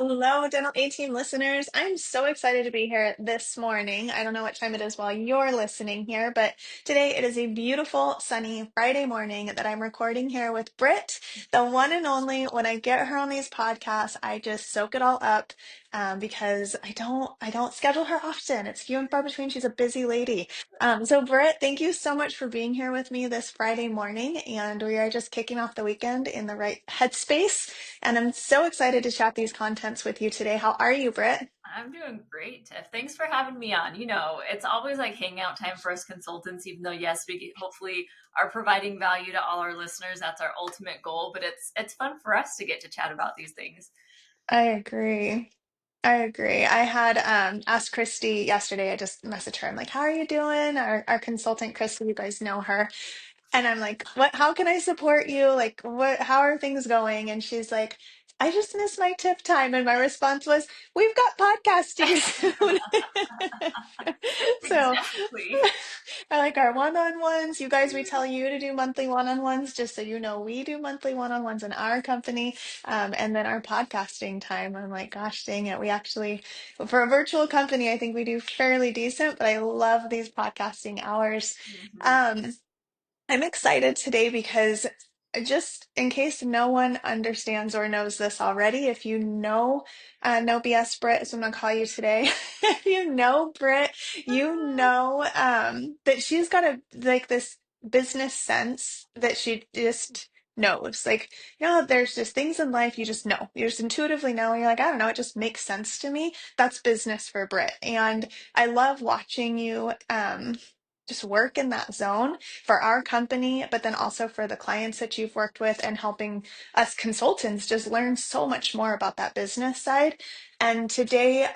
Hello, Dental 18 listeners. I'm so excited to be here this morning. I don't know what time it is while you're listening here, but today it is a beautiful, sunny Friday morning that I'm recording here with Britt, the one and only. When I get her on these podcasts, I just soak it all up because I don't schedule her often. It's few and far between. She's a busy lady. So Britt, thank you so much for being here with me this Friday morning, and we are just kicking off the weekend in the right headspace. And I'm so excited to chat these contents with you today. How are you, Britt? I'm doing great, Tiff. Thanks for having me on. It's always like hangout time for us consultants, even though yes, we hopefully are providing value to all our listeners. That's our ultimate goal, but it's fun for us to get to chat about these things. I agree. I agree. I had asked Christy yesterday. I just messaged her. I'm like, "How are you doing?" Our consultant, Christy, you guys know her. And I'm like, "What? How can I support you? Like, what? How are things going?" And she's like, "I just miss my tip time." And my response was, "We've got podcasting soon." So Exactly. I like our one-on-ones. You guys, we tell you to do monthly one-on-ones, just so you know, we do monthly one-on-ones in our company. And then our podcasting time. I'm like, gosh, dang it. We actually, for a virtual company, I think we do fairly decent, but I love these podcasting hours. Mhm. Um, I'm excited today because just in case no one understands or knows this already, if you know No BS Brit, is what I'm gonna call you today. If you know Brit, you know that she's got a like this business sense that she just knows. Like, there's just things in life you just know. You just intuitively know. And you're like, I don't know, it just makes sense to me. That's business for Brit. And I love watching you just work in that zone for our company, but then also for the clients that you've worked with and helping us consultants just learn so much more about that business side. And today,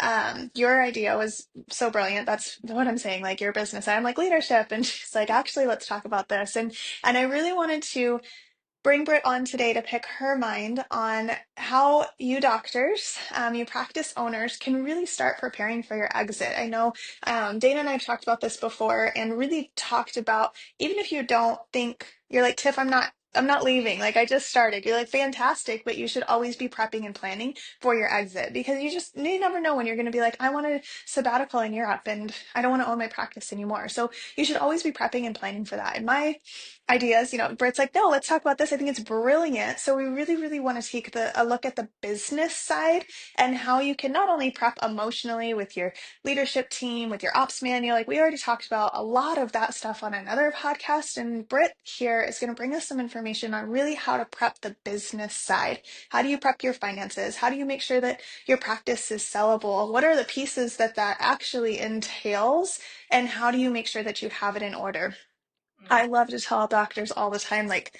your idea was so brilliant. That's what I'm saying, like your business side. I'm like leadership. And she's like, actually, let's talk about this. And I really wanted to bring Britt on today to pick her mind on how you doctors, you practice owners, can really start preparing for your exit. I know Dana and I have talked about this before and really talked about even if you don't think you're like Tiff, I'm not leaving. Like I just started. You're like fantastic, but you should always be prepping and planning for your exit because you never know when you're going to be like, I want a sabbatical in Europe and I don't want to own my practice anymore. So you should always be prepping and planning for that. And my ideas, Britt's like, no, let's talk about this. I think it's brilliant. So we really, really want to take a look at the business side and how you can not only prep emotionally with your leadership team, with your ops manual. Like we already talked about a lot of that stuff on another podcast. And Britt here is going to bring us some information on really how to prep the business side. How do you prep your finances? How do you make sure that your practice is sellable? What are the pieces that actually entails? And how do you make sure that you have it in order? Mm. I love to tell doctors all the time, like,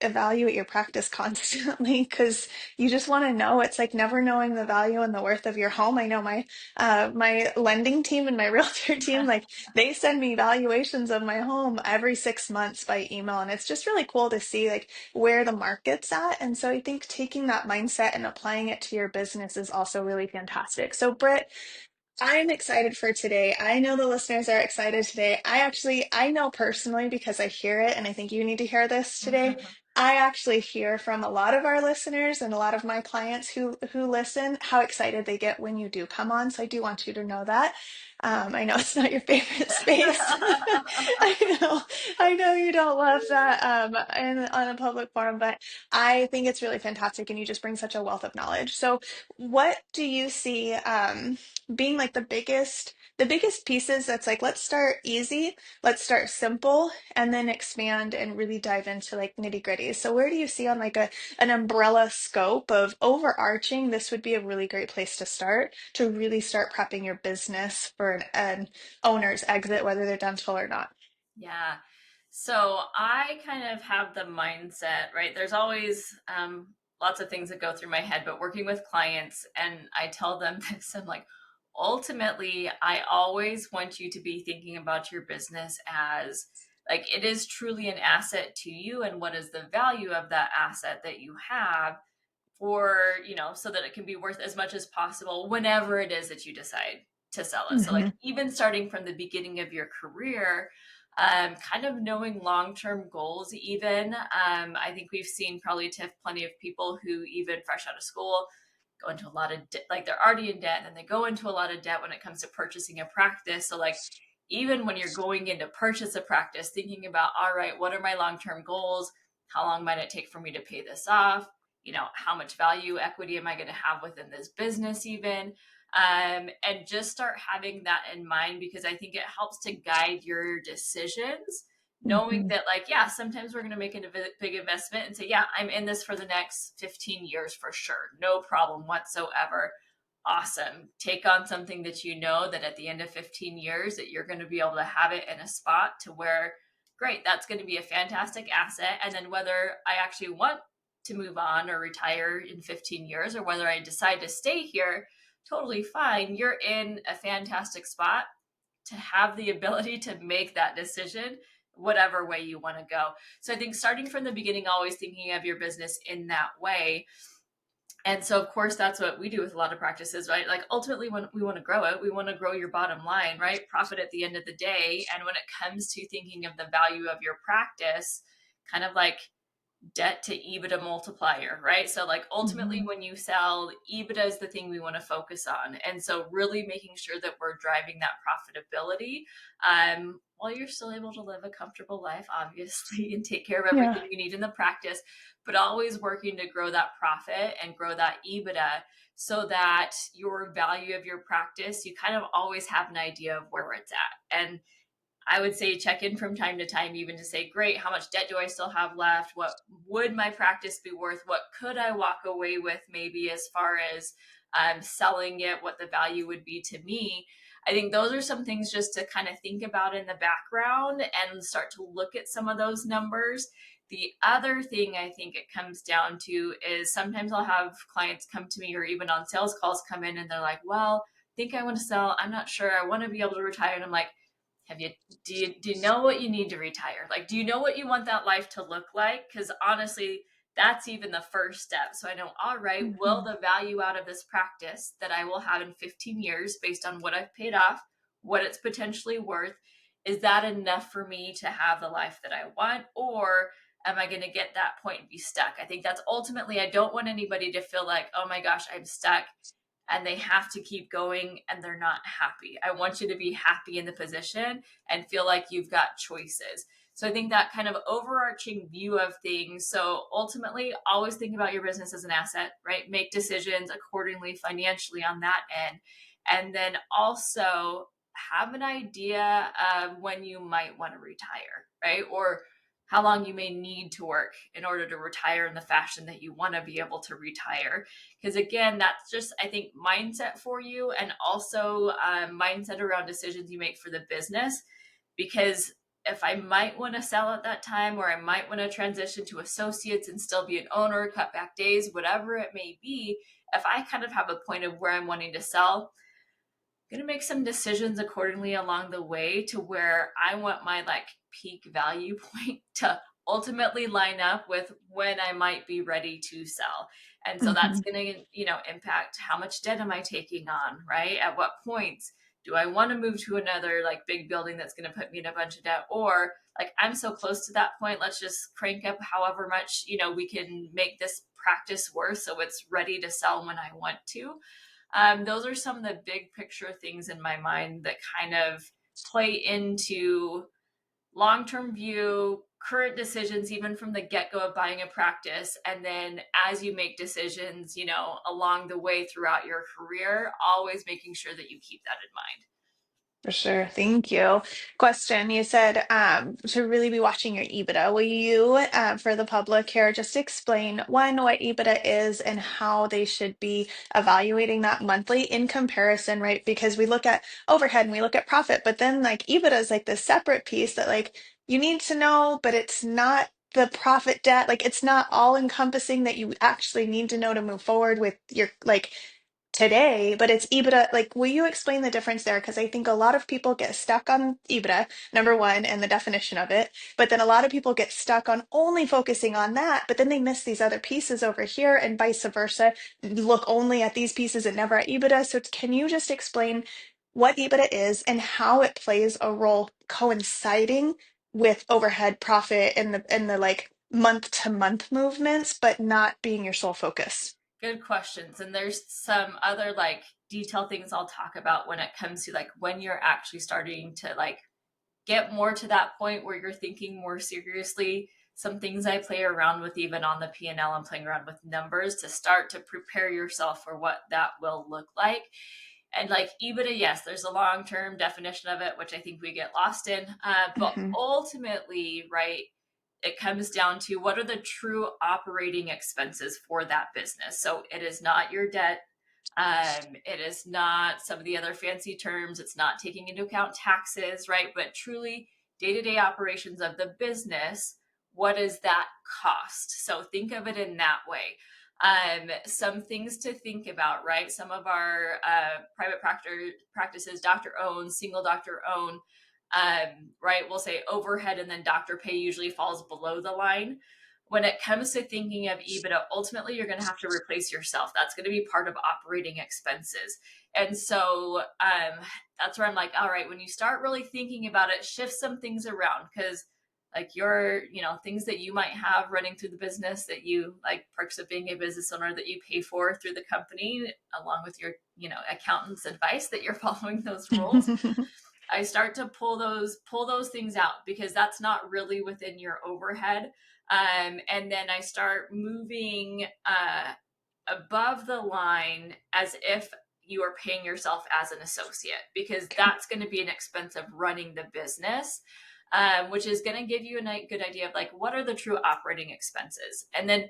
evaluate your practice constantly because you just want to know. It's like never knowing the value and the worth of your home. I know my lending team and my realtor team, like they send me valuations of my home every 6 months by email, and it's just really cool to see like where the market's at. And so I think taking that mindset and applying it to your business is also really fantastic. So Britt, I'm excited for today. I know the listeners are excited today. I know personally because I hear it, and I think you need to hear this today. I actually hear from a lot of our listeners and a lot of my clients who listen how excited they get when you do come on. So I do want you to know that. I know it's not your favorite space. I I know you don't love that on a public forum, but I think it's really fantastic, and you just bring such a wealth of knowledge. So, what do you see? Being like the biggest pieces that's like let's start easy, let's start simple, and then expand and really dive into like nitty gritty. So where do you see on like an umbrella scope of overarching, this would be a really great place to start to really start prepping your business for an owner's exit, whether they're dental or not? Yeah. So I kind of have the mindset, right? There's always lots of things that go through my head, but working with clients, and I tell them this, I'm like, ultimately, I always want you to be thinking about your business as like it is truly an asset to you, and what is the value of that asset that you have for, so that it can be worth as much as possible whenever it is that you decide to sell it. So, like, Hmm. even starting from the beginning of your career, kind of knowing long-term goals, even. I think we've seen probably Tiff plenty of people who, even fresh out of school, go into a lot of debt, like they're already in debt, and then they go into a lot of debt when it comes to purchasing a practice. So like even when you're going in to purchase a practice, thinking about, all right, what are my long-term goals? How long might it take for me to pay this off? How much value equity am I going to have within this business even? And just start having that in mind, because I think it helps to guide your decisions, knowing Hmm. that, like, yeah, sometimes we're going to make a big investment and say, yeah, I'm in this for the next 15 years for sure, no problem whatsoever. Awesome. Take on something that you know that at the end of 15 years that you're going to be able to have it in a spot to where, great, that's going to be a fantastic asset. And then whether I actually want to move on or retire in 15 years, or whether I decide to stay here, totally fine. You're in a fantastic spot to have the ability to make that decision whatever way you want to go. So I think starting from the beginning, always thinking of your business in that way. And so of course that's what we do with a lot of practices, right? Like ultimately when we want to grow it, we want to grow your bottom line, right? Profit at the end of the day. And when it comes to thinking of the value of your practice, kind of like debt to EBITDA multiplier, right? So like ultimately Hmm. when you sell, EBITDA is the thing we want to focus on. And so really making sure that we're driving that profitability, while you're still able to live a comfortable life, obviously, and take care of Yeah, everything you need in the practice, but always working to grow that profit and grow that EBITDA, so that your value of your practice, you kind of always have an idea of where it's at. And I would say check in from time to time, even to say, great, how much debt do I still have left? What would my practice be worth? What could I walk away with, maybe as far as selling it, what the value would be to me? I think those are some things just to kind of think about in the background and start to look at some of those numbers. The other thing I think it comes down to is sometimes I'll have clients come to me, or even on sales calls come in, and they're like, well, I think I want to sell. I'm not sure. I want to be able to retire. And I'm like, have you do you know what you need to retire? Like, do you know what you want that life to look like? Because honestly, that's even the first step. So I know, all right, will hmm, the value out of this practice that I will have in 15 years based on what I've paid off, what it's potentially worth, is that enough for me to have the life that I want? Or am I going to get that point and be stuck? I think that's ultimately, I don't want anybody to feel like, oh my gosh, I'm stuck and they have to keep going and they're not happy. I want you to be happy in the position and feel like you've got choices. So I think that kind of overarching view of things. So ultimately, always think about your business as an asset, right? Make decisions accordingly financially on that end. And then also have an idea of when you might want to retire, right? Or how long you may need to work in order to retire in the fashion that you want to be able to retire. Because again, that's just, I think, mindset for you, and also mindset around decisions you make for the business. Because if I might want to sell at that time, or I might want to transition to associates and still be an owner, cut back days, whatever it may be, if I kind of have a point of where I'm wanting to sell, going to make some decisions accordingly along the way to where I want my like peak value point to ultimately line up with when I might be ready to sell. And so that's hmm. going to, impact how much debt am I taking on, right? At what points do I want to move to another like big building that's going to put me in a bunch of debt? Or like, I'm so close to that point, let's just crank up however much, we can make this practice worth so it's ready to sell when I want to. Those are some of the big picture things in my mind that kind of play into long term view, current decisions, even from the get go of buying a practice. And then as you make decisions, along the way throughout your career, always making sure that you keep that in mind. For sure. Thank you. Question. You said to really be watching your EBITDA. Will you, for the public here, just explain one, what EBITDA is and how they should be evaluating that monthly in comparison, right? Because we look at overhead and we look at profit, but then like EBITDA is like this separate piece that like you need to know, but it's not the profit debt. Like it's not all encompassing that you actually need to know to move forward with your like today, but it's EBITDA. Like, will you explain the difference there? Because I think a lot of people get stuck on EBITDA, number one, and the definition of it. But then a lot of people get stuck on only focusing on that, but then they miss these other pieces over here and vice versa. Look only at these pieces and never at EBITDA. So can you just explain what EBITDA is and how it plays a role coinciding with overhead profit and the like month to month movements, but not being your sole focus? Good questions. And there's some other like detailed things I'll talk about when it comes to like when you're actually starting to like get more to that point where you're thinking more seriously. Some things I play around with even on the P&L, I'm playing around with numbers to start to prepare yourself for what that will look like. And like EBITDA, yes, there's a long term definition of it, which I think we get lost in. But Hmm. ultimately, right, it comes down to what are the true operating expenses for that business. So it is not your debt. It is not some of the other fancy terms. It's not taking into account taxes, right? But truly day to day operations of the business. What is that cost? So think of it in that way. Some things to think about, right? Some of our private practices, doctor owned, single doctor owned, right? We'll say overhead and then doctor pay usually falls below the line. When it comes to thinking of EBITDA, ultimately you're going to have to replace yourself. That's going to be part of operating expenses. And so that's where I'm like, all right, when you start really thinking about it, shift some things around because like your, things that you might have running through the business that you like perks of being a business owner that you pay for through the company, along with your, accountant's advice that you're following those rules. I start to pull those things out because that's not really within your overhead. And then I start moving above the line as if you are paying yourself as an associate because Okay. that's going to be an expense of running the business, which is going to give you a good idea of like what are the true operating expenses. And then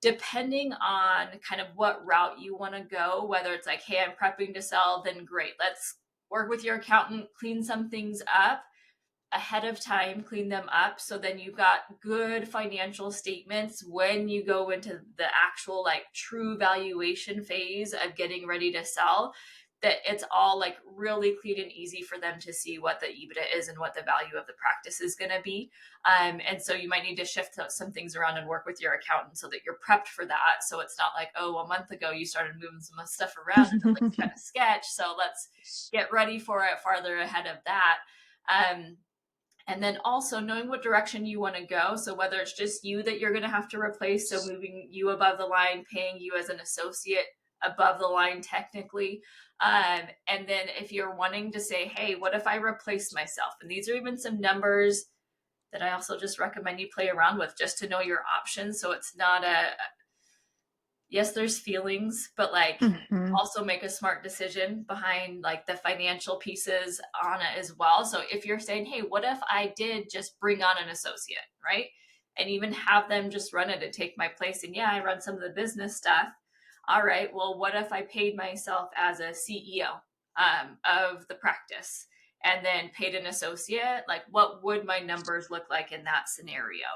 depending on kind of what route you want to go, whether it's like, hey, I'm prepping to sell, then great, let's work with your accountant, clean some things up ahead of time, clean them up. So then you've got good financial statements when you go into the actual like true valuation phase of getting ready to sell, that it's all like really clean and easy for them to see what the EBITDA is and what the value of the practice is going to be. And so you might need to shift some things around and work with your accountant so that you're prepped for that. So it's not like, oh, a month ago you started moving some stuff around and it looks kind of sketch. So let's get ready for it farther ahead of that. Um, and then also knowing what direction you want to go. So whether it's just you that you're going to have to replace, so moving you above the line, paying you as an associate above the line technically. And then if you're wanting to say, hey, what if I replace myself? And these are even some numbers that I also just recommend you play around with just to know your options. So it's not yes, there's feelings, but like Hmm. also make a smart decision behind like the financial pieces on it as well. So if you're saying, hey, what if I did just bring on an associate, right? And even have them just run it and take my place. And yeah, I run some of the business stuff. All right, well, what if I paid myself as a CEO of the practice and then paid an associate? Like, what would my numbers look like in that scenario?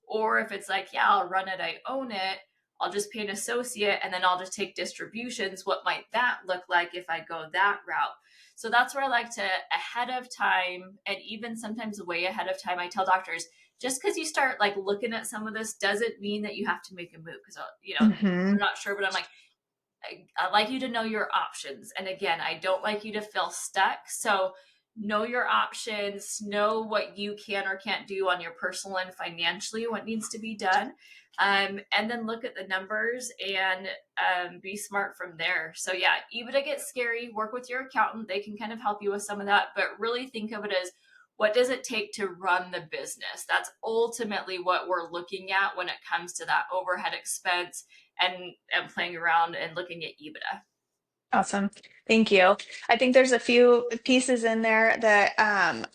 Or if it's like, yeah, I'll run it, I own it, I'll just pay an associate and then I'll just take distributions. What might that look like if I go that route? So that's where I like to ahead of time, and even sometimes way ahead of time, I tell doctors, just because you start like looking at some of this doesn't mean that you have to make a move. Because Hmm. I'm not sure, but I'm like, I like you to know your options. And again, I don't like you to feel stuck. So know your options, know what you can or can't do on your personal and financially, what needs to be done. And then look at the numbers and be smart from there. So yeah, EBITDA gets scary. Work with your accountant. They can kind of help you with some of that, but really think of it as what does it take to run the business? That's ultimately what we're looking at when it comes to that overhead expense and playing around and looking at EBITDA. Awesome. Thank you. I think there's a few pieces in there that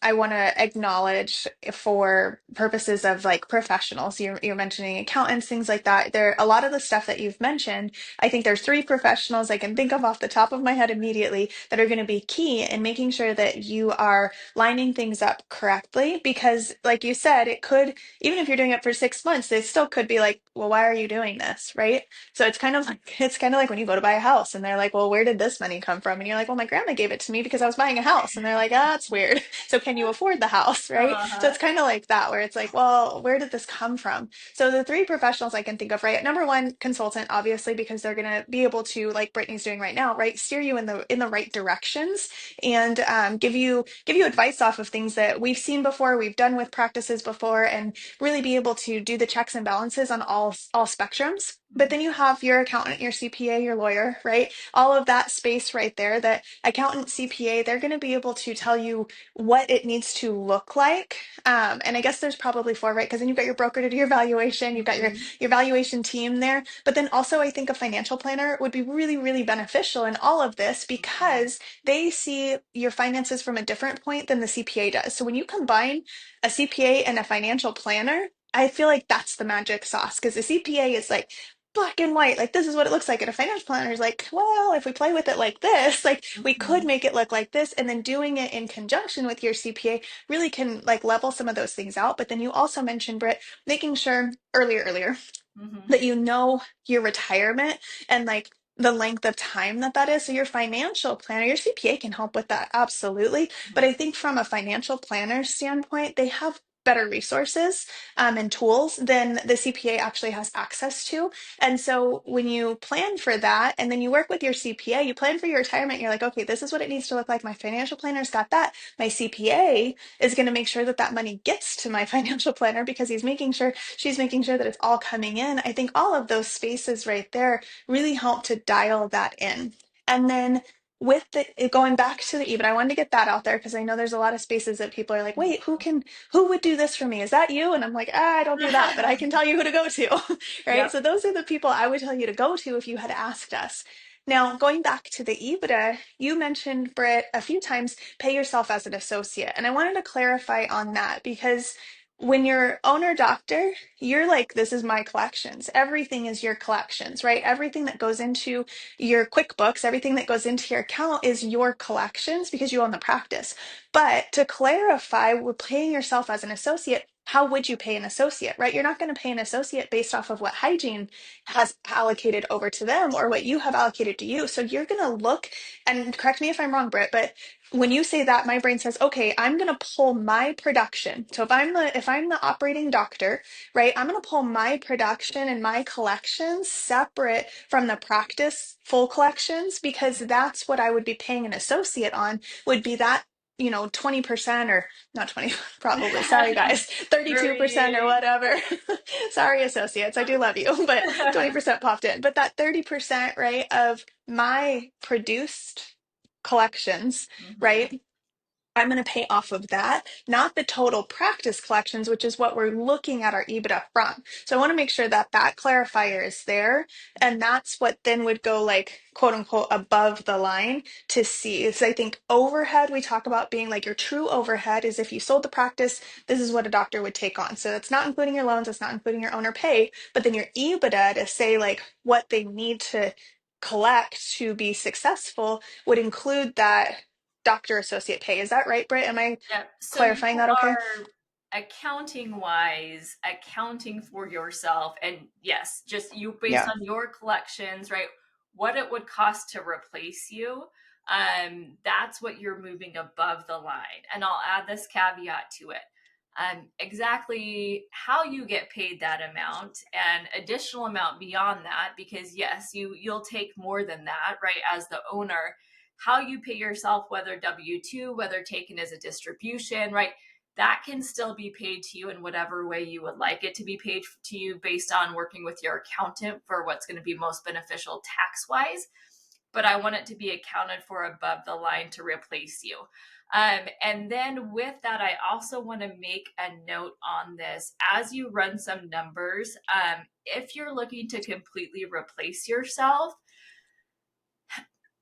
I want to acknowledge for purposes of like professionals. You're mentioning accountants, things like that. There, a lot of the stuff that you've mentioned, I think there's three professionals I can think of off the top of my head immediately that are going to be key in making sure that you are lining things up correctly. Because, like you said, it could, even if you're doing it for 6 months, they still could be like, well, why are you doing this? Right? So it's kind of like when you go to buy a house and they're like, well, where did this money come from? And you're like, well, my grandma gave it to me because I was buying a house. And they're like, ah, that's weird. So can you afford the house? Right. So Uh-huh. it's kind of like that, where it's like, well, where did this come from? So the three professionals I can think of, right? Number one, consultant, obviously, because they're going to be able to, like Brittany's doing right now, right, steer you in the right directions and give you advice off of things that we've seen before, we've done with practices before, and really be able to do the checks and balances on all spectrums. But then you have your accountant, your CPA, your lawyer, right? All of that space right there, that accountant, CPA, they're going to be able to tell you what it needs to look like. And I guess there's probably four, right? Because then you've got your broker to do your valuation, you've got Mhm. your valuation team there. But then also, I think a financial planner would be really, really beneficial in all of this Mhm. because they see your finances from a different point than the CPA does. So when you combine a CPA and a financial planner, I feel like that's the magic sauce because the CPA is like, black and white, like this is what it looks like. And a finance planner is like, well, if we play with it like this, like we could Mhm. make it look like this. And then doing it in conjunction with your CPA really can like level some of those things out. But then you also mentioned, Britt, making sure earlier Mhm. that you know your retirement and like the length of time that that is. So your financial planner, your CPA can help with that, absolutely. But Mhm. I think from a financial planner standpoint, they have better resources and tools than the CPA actually has access to. And so when you plan for that and then you work with your CPA, you plan for your retirement, you're like, okay, this is what it needs to look like. My financial planner's got that. My CPA is going to make sure that that money gets to my financial planner because she's making sure that it's all coming in. I think all of those spaces right there really help to dial that in. And then with the going back to the EBITDA, I wanted to get that out there because I know there's a lot of spaces that people are like, wait, who would do this for me? Is that you? And I'm like, I don't do that, but I can tell you who to go to. Right? Yep. So those are the people I would tell you to go to if you had asked us. Now, going back to the EBITDA, you mentioned, Britt, a few times, pay yourself as an associate. And I wanted to clarify on that because when you're owner doctor, you're like, this is my collections. Everything is your collections, right? Everything that goes into your QuickBooks, everything that goes into your account is your collections because you own the practice. But to clarify, with paying yourself as an associate, how would you pay an associate, right? You're not going to pay an associate based off of what hygiene has allocated over to them or what you have allocated to you. So you're going to look, and correct me if I'm wrong, Britt, but when you say that, my brain says, okay, I'm going to pull my production. So if I'm the operating doctor, right, I'm going to pull my production and my collections separate from the practice full collections because that's what I would be paying an associate on would be that 20% or not 20 probably, sorry guys, 32% or Very. whatever. Sorry associates, I do love you, but 20% popped in. But that 30%, right, of my produced collections, Mhm. right? I'm going to pay off of that, not the total practice collections, which is what we're looking at our EBITDA from. So I want to make sure that that clarifier is there. And that's what then would go like, quote unquote, above the line to see. So I think overhead, we talk about being like your true overhead is if you sold the practice, this is what a doctor would take on. So it's not including your loans, it's not including your owner pay, but then your EBITDA to say like what they need to collect to be successful would include that doctor associate pay. Is that right, Britt? Am I Yep. So you clarifying that okay? are accounting wise, accounting for yourself. And yes, just you based Yeah. on your collections, right? What it would cost to replace you. That's what you're moving above the line. And I'll add this caveat to it. Exactly how you get paid that amount and additional amount beyond that, because yes, you'll take more than that, right? As the owner, how you pay yourself, whether W-2, whether taken as a distribution, right? That can still be paid to you in whatever way you would like it to be paid to you based on working with your accountant for what's going to be most beneficial tax wise. But I want it to be accounted for above the line to replace you. And then with that, I also want to make a note on this as you run some numbers. If you're looking to completely replace yourself,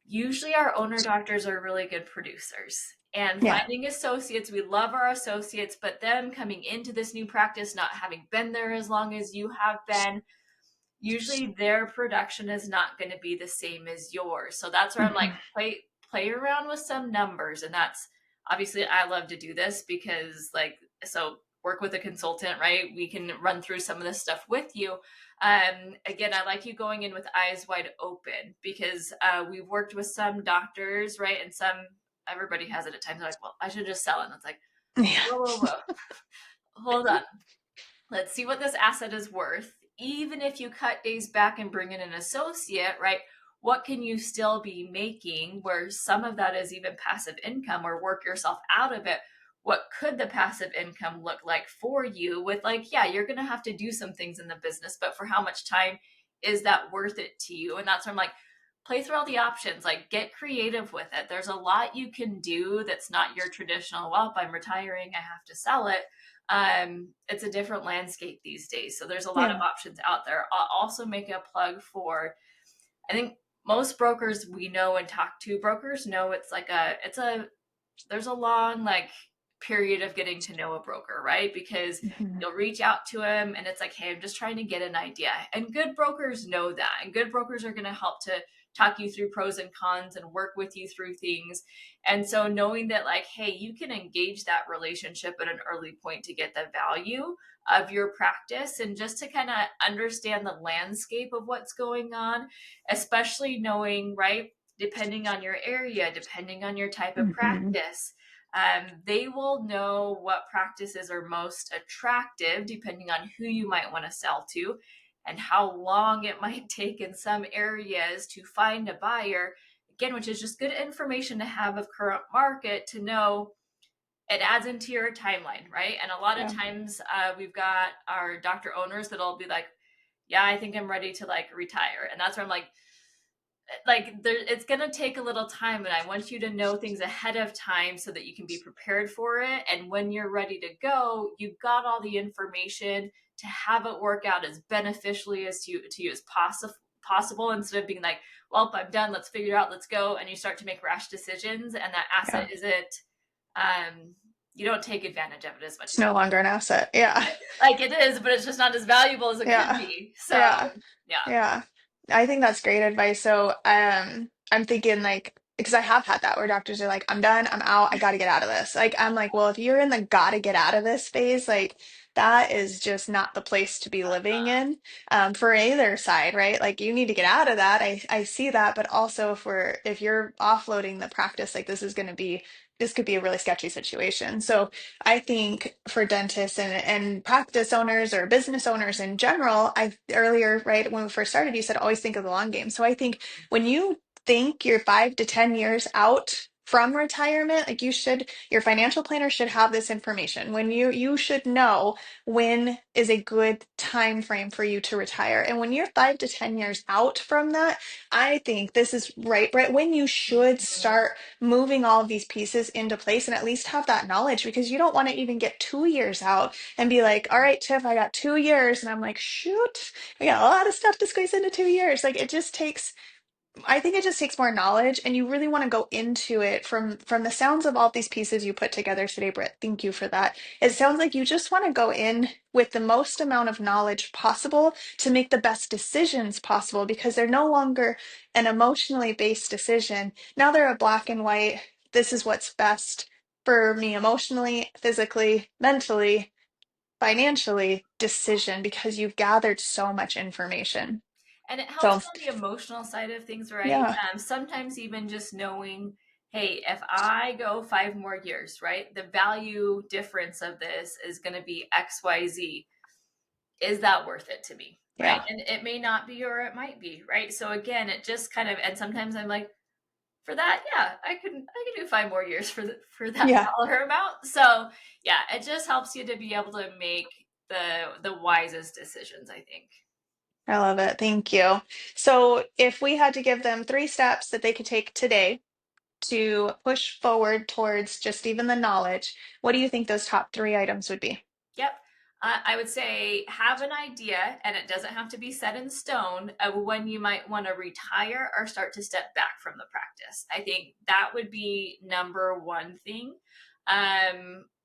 usually our owner doctors are really good producers. And Yeah. finding associates, we love our associates, but them coming into this new practice, not having been there as long as you have been, usually their production is not going to be the same as yours. So that's where I'm like, Mhm. play around with some numbers. And that's obviously I love to do this because like, so work with a consultant, right? We can run through some of this stuff with you. Again, I like you going in with eyes wide open because we've worked with some doctors, right? And some, everybody has it at times. They're like, well, I should just sell it. And it's like, Yeah. whoa, whoa, whoa, hold on. Let's see what this asset is worth. Even if you cut days back and bring in an associate, right? What can you still be making where some of that is even passive income or work yourself out of it? What could the passive income look like for you with like, yeah, you're going to have to do some things in the business, but for how much time is that worth it to you? And that's where I'm like, play through all the options, like get creative with it. There's a lot you can do that's not your traditional, well, if I'm retiring, I have to sell it. It's a different landscape these days. So there's a lot of Yeah. options out there. I'll also make a plug for, I think most brokers we know and talk to brokers know there's a long like period of getting to know a broker, right? Because Hmm. you'll reach out to him and it's like, hey, I'm just trying to get an idea. And good brokers know that. And good brokers are going to help to talk you through pros and cons and work with you through things. And so knowing that, like, hey, you can engage that relationship at an early point to get the value of your practice and just to kind of understand the landscape of what's going on, especially knowing, right? Depending on your area, depending on your type of Hmm. practice, they will know what practices are most attractive depending on who you might want to sell to and how long it might take in some areas to find a buyer. Again, which is just good information to have of current market to know it adds into your timeline, right? And a lot of Yeah. times we've got our doctor owners that'll be like, yeah, I think I'm ready to like retire. And that's where I'm like there, it's going to take a little time, and I want you to know things ahead of time so that you can be prepared for it, and when you're ready to go, you've got all the information to have it work out as beneficially to you as possible, instead of being like, well, I'm done, let's figure it out, let's go, and you start to make rash decisions and that asset Yeah. isn't you don't take advantage of it as much It's as no longer an asset. Yeah. like it is, but it's just not as valuable as it could Yeah. be. So Yeah. yeah. Yeah. I think that's great advice. So, I'm thinking like, because I have had that where doctors are like, I'm done, I'm out, I got to get out of this. Like, I'm like, well, if you're in the gotta get out of this phase, like, that is just not the place to be living in, for either side, right? Like, you need to get out of that. I see that, but also if you're offloading the practice, like, this could be a really sketchy situation. So, I think for dentists and practice owners or business owners in general, I earlier, right, when we first started, you said always think of the long game. So I think when you think you're 5 to 10 years out from retirement, like your financial planner should have this information. When you should know when is a good time frame for you to retire. And when you're 5 to 10 years out from that, I think this is right when you should start moving all of these pieces into place and at least have that knowledge, because you don't want to even get 2 years out and be like, all right, Tiff, I got 2 years. And I'm like, shoot, we got a lot of stuff to squeeze into 2 years. Like I think it just takes more knowledge, and you really want to go into it from the sounds of all these pieces you put together today, Britt. Thank you for that. It sounds like you just want to go in with the most amount of knowledge possible to make the best decisions possible, because they're no longer an emotionally based decision. Now they're a black and white, this is what's best for me emotionally, physically, mentally, financially decision, because you've gathered so much information. And it helps So, on the emotional side of things, right? yeah. Sometimes even just knowing, hey, if I go 5 more years, right, the value difference of this is going to be XYZ. Is that worth it to me? Right. Yeah. And it may not be, or it might be, right? So again, it just kind of, and sometimes I'm like, for that, yeah, I can do 5 more years for that Yeah. dollar amount. So yeah, it just helps you to be able to make the wisest decisions, I think. I love it. Thank you. So, if we had to give them 3 steps that they could take today to push forward towards just even the knowledge, what do you think those top 3 items would be? Yep. I would say have an idea, and it doesn't have to be set in stone, of when you might want to retire or start to step back from the practice. I think that would be number one thing.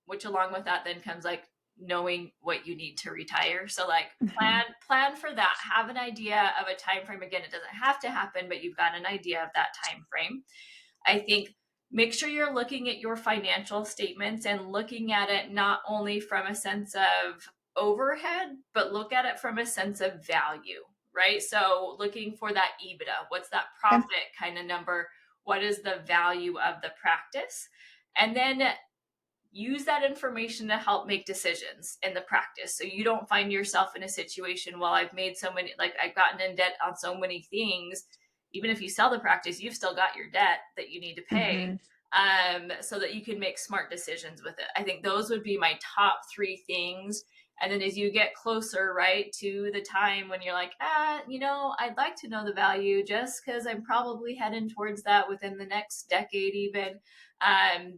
Which along with that then comes like knowing what you need to retire. So like Hmm. plan for that. Have an idea of a time frame. Again, it doesn't have to happen, but you've got an idea of that time frame. I think make sure you're looking at your financial statements and looking at it not only from a sense of overhead, but look at it from a sense of value, right? So looking for that EBITDA, what's that Okay. profit kind of number? What is the value of the practice? And then use that information to help make decisions in the practice. So you don't find yourself in a situation, well, I've made so many, like I've gotten in debt on so many things. Even if you sell the practice, you've still got your debt that you need to pay, Hmm. so that you can make smart decisions with it. I think those would be my top 3 things. And then as you get closer, right, to the time when you're like, I'd like to know the value just because I'm probably heading towards that within the next decade, even.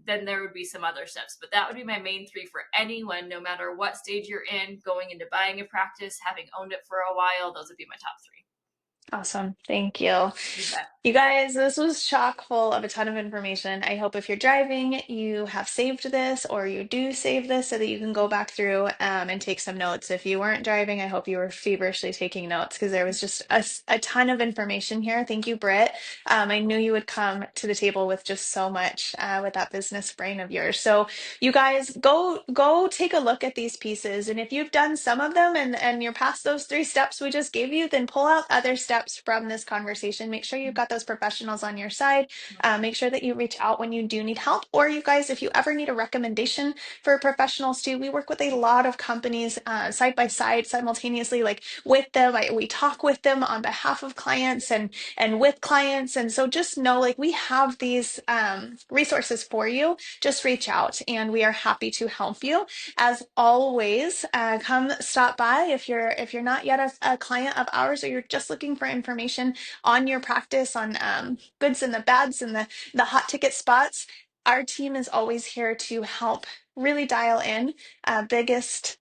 Then there would be some other steps. But that would be my main three for anyone, no matter what stage you're in, going into buying a practice, having owned it for a while. Those would be my top three. Awesome. Thank you. You bet. You guys, this was chock full of a ton of information. I hope if you're driving, you have saved this or you do save this so that you can go back through and take some notes. If you weren't driving, I hope you were feverishly taking notes because there was just a ton of information here. Thank you, Britt. I knew you would come to the table with just so much with that business brain of yours. So you guys go take a look at these pieces. And if you've done some of them and you're past those 3 steps we just gave you, then pull out other steps from this conversation. Make sure you've got those professionals on your side. Make sure that you reach out when you do need help. Or you guys, if you ever need a recommendation for professionals too, we work with a lot of companies side by side, simultaneously, like with them. We talk with them on behalf of clients and with clients. And so just know, like, we have these resources for you. Just reach out and we are happy to help you. As always, come stop by if you're not yet a client of ours or you're just looking for information on your practice, on goods and the bads and the hot ticket spots. Our team is always here to help really dial in biggest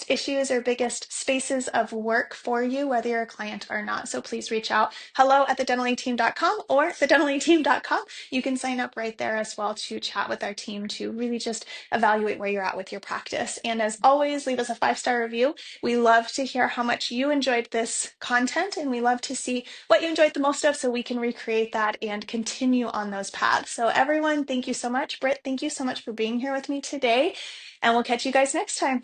issues or biggest spaces of work for you, whether you're a client or not. So please reach out. Hello at thedentalyteam.com or thedentalyteam.com. You can sign up right there as well to chat with our team to really just evaluate where you're at with your practice. And as always, leave us a 5-star review. We love to hear how much you enjoyed this content, and we love to see what you enjoyed the most of so we can recreate that and continue on those paths. So everyone, thank you so much. Britt, thank you so much for being here with me today, and we'll catch you guys next time.